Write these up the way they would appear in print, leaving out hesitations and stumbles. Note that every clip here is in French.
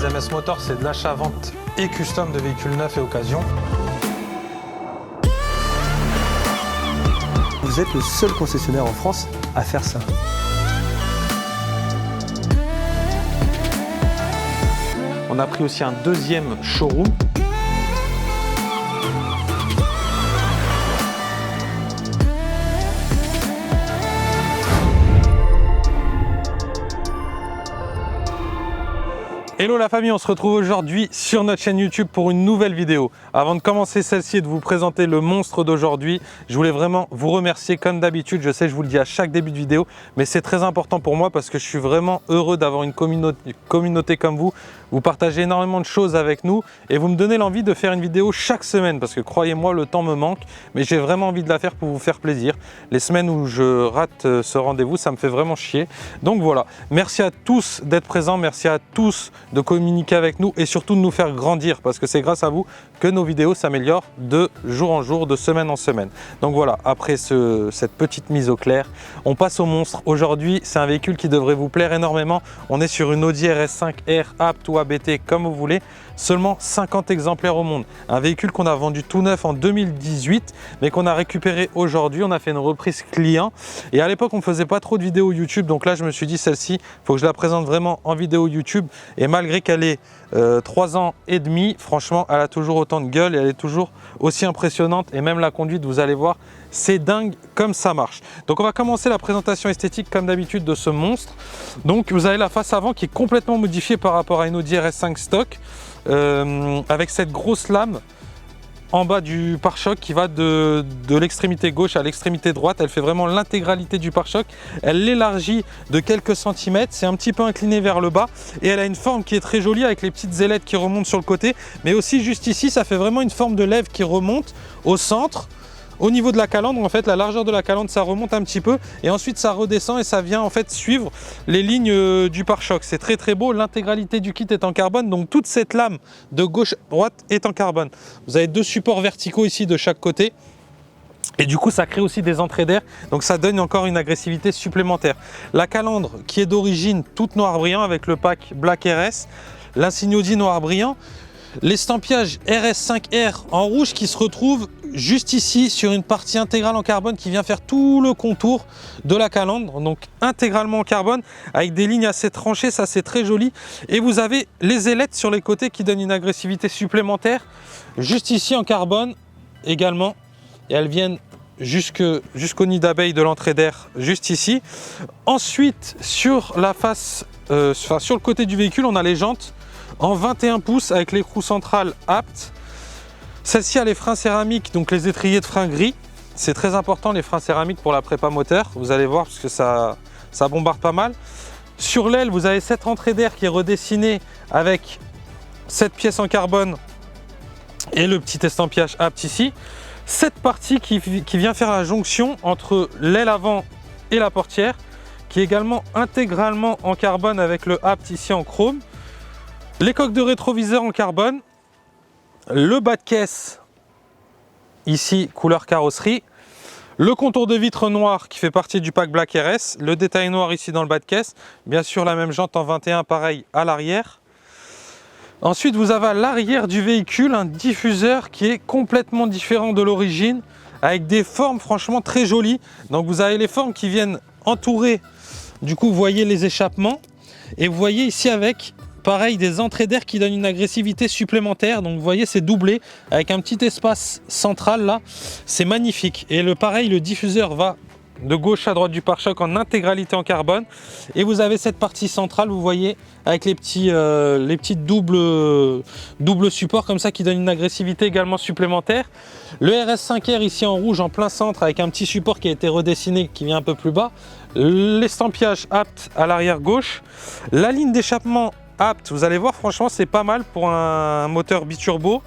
ZMS Motor, c'est de l'achat-vente et custom de véhicules neufs et occasion. Vous êtes le seul concessionnaire en France à faire ça. On a pris aussi un deuxième showroom. Hello la famille, on se retrouve aujourd'hui sur notre chaîne YouTube pour une nouvelle vidéo. Avant de commencer celle-ci et de vous présenter le monstre d'aujourd'hui, je voulais vraiment vous remercier comme d'habitude. Je sais, je vous le dis à chaque début de vidéo, mais c'est très important pour moi parce que je suis vraiment heureux d'avoir une communauté comme vous. Vous partagez énormément de choses avec nous et vous me donnez l'envie de faire une vidéo chaque semaine parce que croyez-moi, le temps me manque, mais j'ai vraiment envie de la faire pour vous faire plaisir. Les semaines où je rate ce rendez-vous, ça me fait vraiment chier. Donc voilà, merci à tous d'être présents, merci à tous de communiquer avec nous et surtout de nous faire grandir parce que c'est grâce à vous que nos vidéos s'améliorent de jour en jour, de semaine en semaine. Donc voilà, après cette petite mise au clair, on passe au monstre. Aujourd'hui, c'est un véhicule qui devrait vous plaire énormément. On est sur une Audi RS5 R Apt ou ABT comme vous voulez, seulement 50 exemplaires au monde. Un véhicule qu'on a vendu tout neuf en 2018 mais qu'on a récupéré aujourd'hui. On a fait une reprise client et à l'époque on ne faisait pas trop de vidéos YouTube, donc là je me suis dit celle-ci, il faut que je la présente vraiment en vidéo YouTube et malgré qu'elle ait 3 ans et demi, franchement elle a toujours autant de gueule et elle est toujours aussi impressionnante et même la conduite, vous allez voir, c'est dingue comme ça marche. Donc on va commencer la présentation esthétique comme d'habitude de ce monstre. Donc vous avez la face avant qui est complètement modifiée par rapport à une Audi RS5 stock avec cette grosse lame en bas du pare-choc qui va de l'extrémité gauche à l'extrémité droite. Elle fait vraiment l'intégralité du pare-choc. Elle l'élargit de quelques centimètres. C'est un petit peu incliné vers le bas. Et elle a une forme qui est très jolie avec les petites ailettes qui remontent sur le côté. Mais aussi juste ici, ça fait vraiment une forme de lèvre qui remonte au centre. Au niveau de la calandre, en fait, la largeur de la calandre, ça remonte un petit peu et ensuite ça redescend et ça vient en fait suivre les lignes du pare-choc. C'est très très beau. L'intégralité du kit est en carbone, donc toute cette lame de gauche à droite est en carbone. Vous avez deux supports verticaux ici de chaque côté. Et du coup, ça crée aussi des entrées d'air, donc ça donne encore une agressivité supplémentaire. La calandre qui est d'origine toute noir brillant avec le pack Black RS, l'insigne Audi noir brillant. L'estampillage RS5R en rouge qui se retrouve juste ici sur une partie intégrale en carbone qui vient faire tout le contour de la calandre, donc intégralement en carbone avec des lignes assez tranchées, ça c'est très joli. Et vous avez les ailettes sur les côtés qui donnent une agressivité supplémentaire juste ici en carbone également et elles viennent jusqu'au nid d'abeille de l'entrée d'air juste ici. Ensuite sur la face, sur le côté du véhicule, on a les jantes en 21 pouces avec l'écrou central Apt. Celle-ci a les freins céramiques, donc les étriers de frein gris. C'est très important les freins céramiques pour la prépa moteur, vous allez voir parce que ça bombarde pas mal. Sur l'aile, vous avez cette entrée d'air qui est redessinée avec cette pièce en carbone et le petit estampillage Apt ici. Cette partie qui vient faire la jonction entre l'aile avant et la portière, qui est également intégralement en carbone avec le Apt ici en chrome. Les coques de rétroviseur en carbone, le bas de caisse ici couleur carrosserie, le contour de vitre noir qui fait partie du pack Black RS, le détail noir ici dans le bas de caisse, bien sûr la même jante en 21 pareil à l'arrière. Ensuite vous avez à l'arrière du véhicule un diffuseur qui est complètement différent de l'origine avec des formes franchement très jolies. Donc vous avez les formes qui viennent entourer, du coup vous voyez les échappements et vous voyez ici avec pareil des entrées d'air qui donnent une agressivité supplémentaire. Donc vous voyez c'est doublé avec un petit espace central là, c'est magnifique. Et le diffuseur va de gauche à droite du pare-choc en intégralité en carbone et vous avez cette partie centrale, vous voyez avec les petits doubles supports comme ça qui donnent une agressivité également supplémentaire. Le RS5R ici en rouge en plein centre avec un petit support qui a été redessiné qui vient un peu plus bas, l'estampillage Apt à l'arrière gauche, la ligne d'échappement Apt, vous allez voir franchement c'est pas mal pour un moteur biturbo.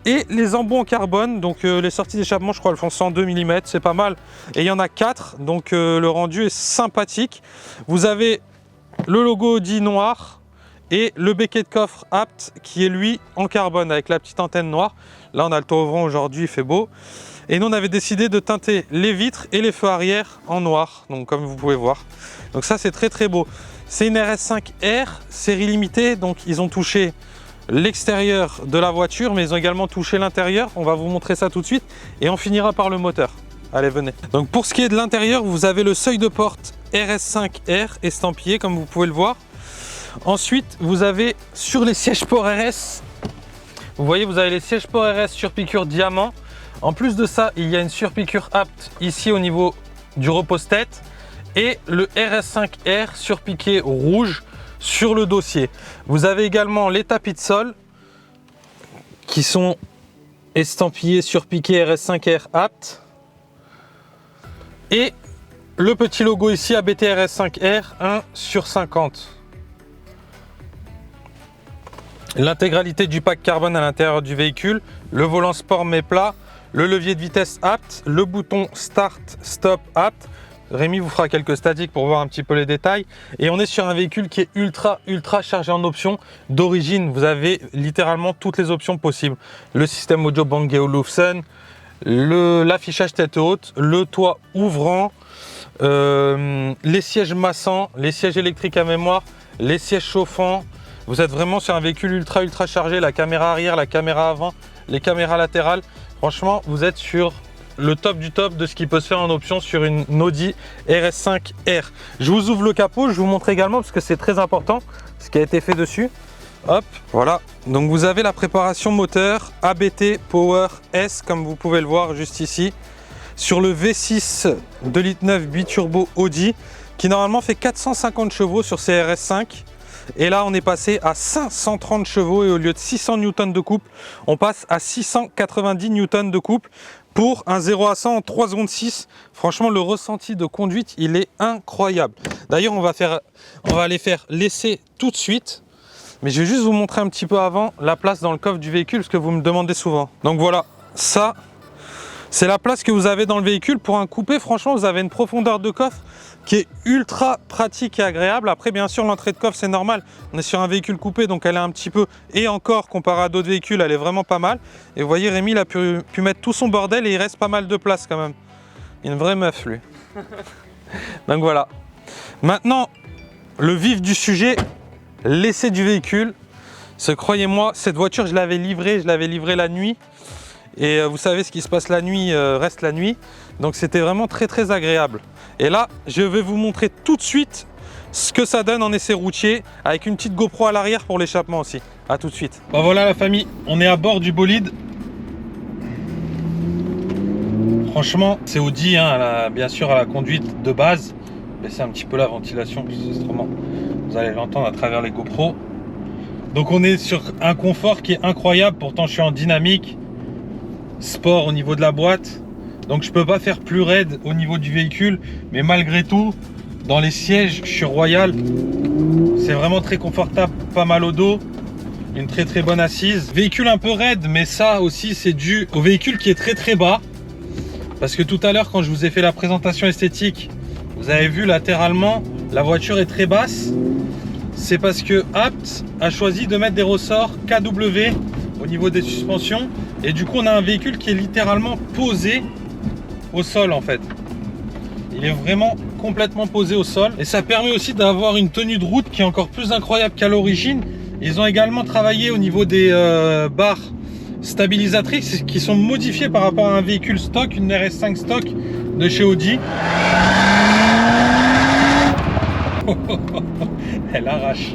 Et les embouts en carbone, donc les sorties d'échappement je crois elles font 102 mm, c'est pas mal. Et il y en a 4, donc le rendu est sympathique. Vous avez le logo Audi noir et le becquet de coffre Apt qui est lui en carbone avec la petite antenne noire. Là on a le toit ouvrant aujourd'hui, il fait beau. Et nous on avait décidé de teinter les vitres et les feux arrière en noir, donc comme vous pouvez voir. Donc ça c'est très très beau. C'est une RS5R série limitée, donc ils ont touché l'extérieur de la voiture, mais ils ont également touché l'intérieur. On va vous montrer ça tout de suite et on finira par le moteur. Allez, venez. Donc pour ce qui est de l'intérieur, vous avez le seuil de porte RS5R estampillé, comme vous pouvez le voir. Ensuite, vous avez sur les sièges port RS, vous voyez, vous avez les sièges port RS surpiqûre diamant. En plus de ça, il y a une surpiqûre apte ici au niveau du repose-tête et le RS5R surpiqué rouge sur le dossier. Vous avez également les tapis de sol qui sont estampillés surpiqué RS5R apte et le petit logo ici ABT RS5R 1/50. L'intégralité du pack carbone à l'intérieur du véhicule, le volant sport mais plat, le levier de vitesse apte, le bouton start stop apte. Rémi vous fera quelques statiques pour voir un petit peu les détails. Et on est sur un véhicule qui est ultra chargé en options. D'origine, vous avez littéralement toutes les options possibles. Le système audio Bang & Olufsen, l'affichage tête haute, le toit ouvrant, les sièges massants, les sièges électriques à mémoire, les sièges chauffants. Vous êtes vraiment sur un véhicule ultra chargé. La caméra arrière, la caméra avant, les caméras latérales. Franchement, vous êtes sur le top du top de ce qui peut se faire en option sur une Audi RS5R. Je vous ouvre le capot, je vous montre également parce que c'est très important ce qui a été fait dessus. Hop, voilà. Donc vous avez la préparation moteur ABT Power S comme vous pouvez le voir juste ici sur le V6 2,9 litres biturbo Audi qui normalement fait 450 chevaux sur ces RS5. Et là, on est passé à 530 chevaux et au lieu de 600 Newton de couple, on passe à 690 Newton de couple pour un 0 à 100 en 3 secondes 6. Franchement, le ressenti de conduite, il est incroyable. D'ailleurs, on va aller faire l'essai tout de suite. Mais je vais juste vous montrer un petit peu avant la place dans le coffre du véhicule, parce que vous me demandez souvent. Donc voilà, ça, c'est la place que vous avez dans le véhicule. Pour un coupé, franchement, vous avez une profondeur de coffre qui est ultra pratique et agréable. Après, bien sûr, l'entrée de coffre, c'est normal. On est sur un véhicule coupé, donc elle est un petit peu... Et encore, comparé à d'autres véhicules, elle est vraiment pas mal. Et vous voyez, Rémi, il a pu mettre tout son bordel et il reste pas mal de place quand même. Il est une vraie meuf, lui. Donc voilà. Maintenant, le vif du sujet, l'essai du véhicule. Croyez-moi, cette voiture, je l'avais livrée la nuit. Et vous savez, ce qui se passe la nuit reste la nuit. Donc c'était vraiment très agréable. Et là, je vais vous montrer tout de suite ce que ça donne en essai routier avec une petite GoPro à l'arrière pour l'échappement aussi. A tout de suite. Bon voilà la famille, on est à bord du bolide. Franchement, c'est Audi, hein, bien sûr à la conduite de base. Baissez un petit peu la ventilation, parce que autrement, vous allez l'entendre à travers les GoPro. Donc on est sur un confort qui est incroyable. Pourtant, je suis en dynamique sport au niveau de la boîte. Donc je peux pas faire plus raide au niveau du véhicule, mais malgré tout, dans les sièges, je suis royal. C'est vraiment très confortable, pas mal au dos, une très bonne assise. Véhicule un peu raide, mais ça aussi c'est dû au véhicule qui est très bas. Parce que tout à l'heure, quand je vous ai fait la présentation esthétique, vous avez vu latéralement, la voiture est très basse. C'est parce que Apt a choisi de mettre des ressorts KW au niveau des suspensions. Et du coup, on a un véhicule qui est littéralement posé au sol en fait. Il est vraiment complètement posé au sol et ça permet aussi d'avoir une tenue de route qui est encore plus incroyable qu'à l'origine. Ils ont également travaillé au niveau des barres stabilisatrices qui sont modifiées par rapport à un véhicule stock, une RS5 stock de chez Audi. Elle arrache,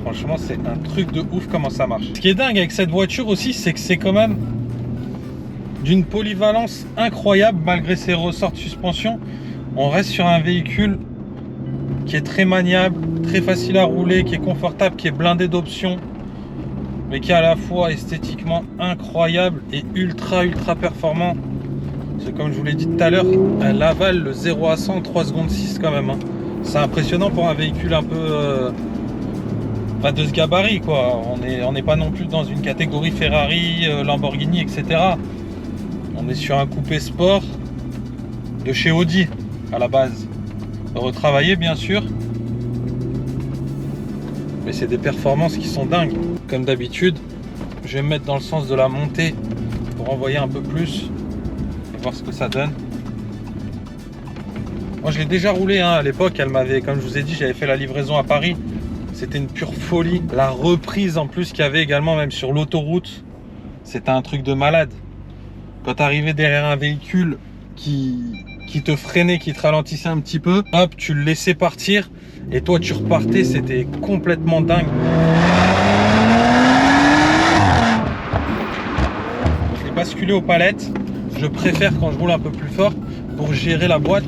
franchement c'est un truc de ouf comment ça marche. Ce qui est dingue avec cette voiture aussi, c'est que c'est quand même d'une polyvalence incroyable. Malgré ses ressorts de suspension, on reste sur un véhicule qui est très maniable, très facile à rouler, qui est confortable, qui est blindé d'options, mais qui est à la fois esthétiquement incroyable et ultra performant. C'est comme je vous l'ai dit tout à l'heure, elle avale le 0 à 100 en 3 secondes 6 quand même, hein. C'est impressionnant pour un véhicule un peu de ce gabarit quoi. On n'est pas non plus dans une catégorie Ferrari, Lamborghini, etc. On est sur un coupé sport de chez Audi à la base. Retravaillé bien sûr. Mais c'est des performances qui sont dingues. Comme d'habitude, je vais me mettre dans le sens de la montée pour envoyer un peu plus et voir ce que ça donne. Moi je l'ai déjà roulé hein. À l'époque, elle m'avait, comme je vous ai dit, j'avais fait la livraison à Paris. C'était une pure folie. La reprise en plus qu'il y avait également même sur l'autoroute, c'était un truc de malade. Quand tu arrivais derrière un véhicule qui te freinait, qui te ralentissait un petit peu, hop, tu le laissais partir et toi tu repartais, c'était complètement dingue. Je l'ai basculé aux palettes. Je préfère quand je roule un peu plus fort pour gérer la boîte.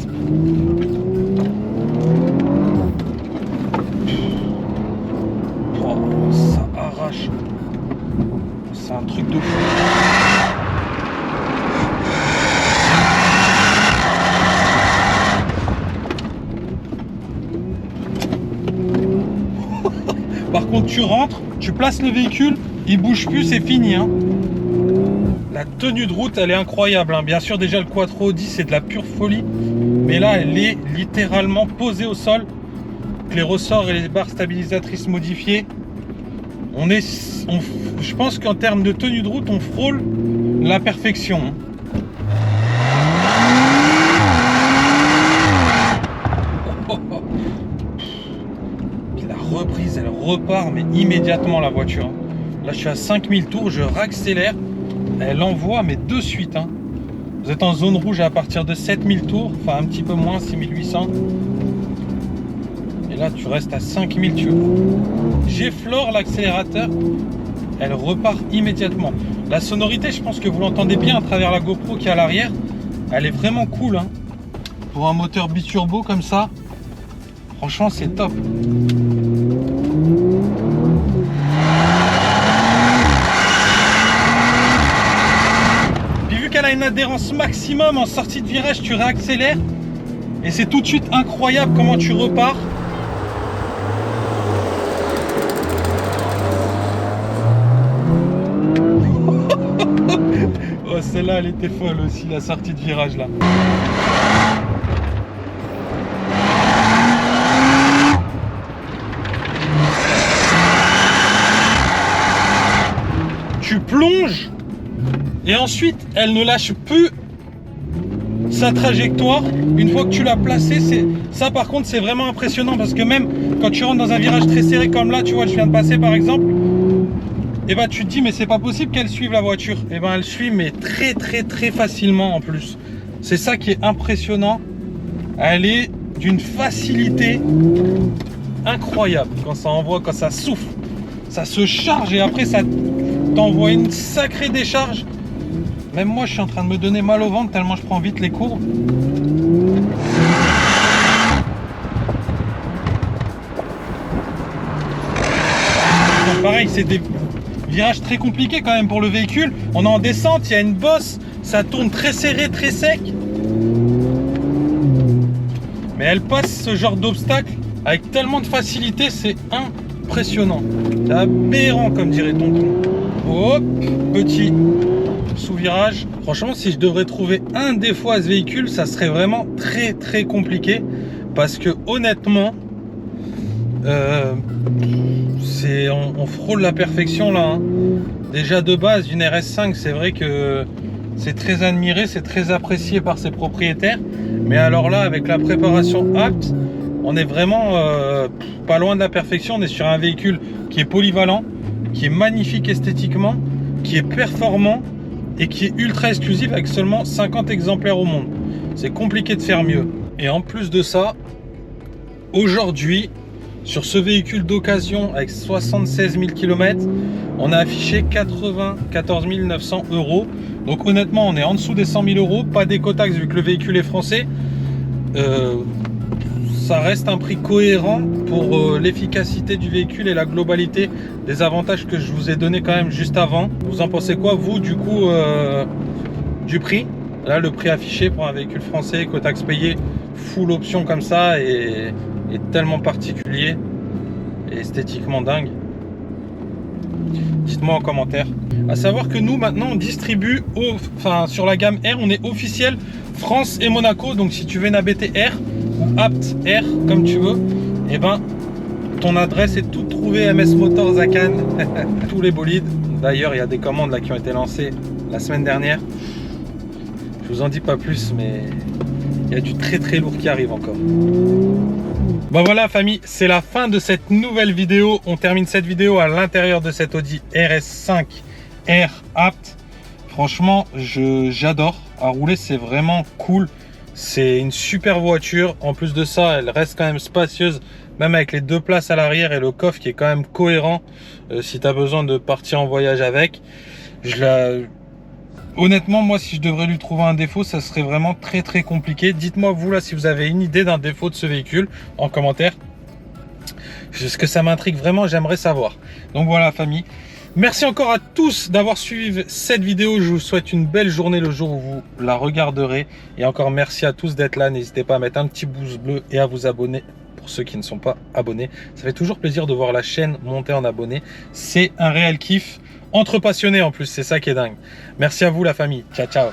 Oh, ça arrache. C'est un truc de fou. Par contre, tu rentres, tu places le véhicule, il bouge plus, c'est fini. Hein. La tenue de route, elle est incroyable. Hein. Bien sûr, déjà le Quattro Audi, c'est de la pure folie. Mais là, elle est littéralement posée au sol. Les ressorts et les barres stabilisatrices modifiées. Je pense qu'en termes de tenue de route, on frôle la perfection. Hein. La reprise, elle repart, mais immédiatement la voiture. Là, je suis à 5000 tours, je réaccélère. Elle envoie, mais de suite. Hein. Vous êtes en zone rouge à partir de 7000 tours, enfin un petit peu moins, 6800. Et là, tu restes à 5000 tours. J'effleure l'accélérateur, elle repart immédiatement. La sonorité, je pense que vous l'entendez bien à travers la GoPro qui est à l'arrière. Elle est vraiment cool. Hein. Pour un moteur biturbo comme ça, franchement, c'est top. Elle a une adhérence maximum en sortie de virage, tu réaccélères et c'est tout de suite incroyable comment tu repars. Oh, celle-là elle était folle aussi, la sortie de virage là. Tu plonges. Et ensuite, elle ne lâche plus sa trajectoire. Une fois que tu l'as placée, ça par contre, c'est vraiment impressionnant parce que même quand tu rentres dans un virage très serré comme là, tu vois, je viens de passer par exemple, et bah tu te dis mais c'est pas possible qu'elle suive la voiture. Et ben elle suit mais très facilement en plus. C'est ça qui est impressionnant. Elle est d'une facilité incroyable quand ça envoie, quand ça souffle, ça se charge et après ça t'envoie une sacrée décharge. Même moi, je suis en train de me donner mal au ventre tellement je prends vite les courbes. Donc pareil, c'est des virages très compliqués quand même pour le véhicule. On est en descente, il y a une bosse, ça tourne très serré, très sec. Mais elle passe ce genre d'obstacle avec tellement de facilité, c'est impressionnant. C'est aberrant comme dirait tonton. Hop, petit sous-virage. Franchement, si je devrais trouver un défaut à ce véhicule, ça serait vraiment très compliqué parce que honnêtement on frôle la perfection là. Hein. Déjà de base, une RS5, c'est vrai que c'est très admiré, c'est très apprécié par ses propriétaires. Mais alors là, avec la préparation apte, on est vraiment pas loin de la perfection. On est sur un véhicule qui est polyvalent, qui est magnifique esthétiquement, qui est performant et qui est ultra exclusif avec seulement 50 exemplaires au monde. C'est compliqué de faire mieux. Et en plus de ça, aujourd'hui, sur ce véhicule d'occasion avec 76 000 km, on a affiché 94 900 €. Donc honnêtement, on est en dessous des 100 000 €, pas d'éco-taxe vu que le véhicule est français. Ça reste un prix cohérent pour l'efficacité du véhicule et la globalité des avantages que je vous ai donné quand même juste avant. Vous en pensez quoi vous du coup du prix? Là le prix affiché pour un véhicule français, éco-taxe payé, full option comme ça et tellement particulier et esthétiquement dingue. Dites-moi en commentaire. À savoir que nous maintenant on distribue sur la gamme R, on est officiel France et Monaco. Donc si tu veux une ABT R ou Apt R comme tu veux, et ben ton adresse est toute trouvée. MS Motors à Cannes. Tous les bolides. D'ailleurs il y a des commandes là qui ont été lancées la semaine dernière. Je vous en dis pas plus, mais Il y a du très très lourd qui arrive encore. Bon voilà famille, c'est la fin de cette nouvelle vidéo. On termine cette vidéo à l'intérieur de cette Audi RS5 R Apt. Franchement, j'adore. À rouler, c'est vraiment cool. C'est une super voiture. En plus de ça, elle reste quand même spacieuse, même avec les 2 places à l'arrière et le coffre qui est quand même cohérent si tu as besoin de partir en voyage avec. Honnêtement, moi, si je devrais lui trouver un défaut, ça serait vraiment très très compliqué. Dites-moi vous là si vous avez une idée d'un défaut de ce véhicule en commentaire. Ce que ça m'intrigue vraiment, j'aimerais savoir. Donc voilà famille. Merci encore à tous d'avoir suivi cette vidéo. Je vous souhaite une belle journée le jour où vous la regarderez. Et encore merci à tous d'être là. N'hésitez pas à mettre un petit pouce bleu et à vous abonner pour ceux qui ne sont pas abonnés. Ça fait toujours plaisir de voir la chaîne monter en abonnés. C'est un réel kiff. Entre passionnés en plus, c'est ça qui est dingue. Merci à vous la famille. Ciao, ciao.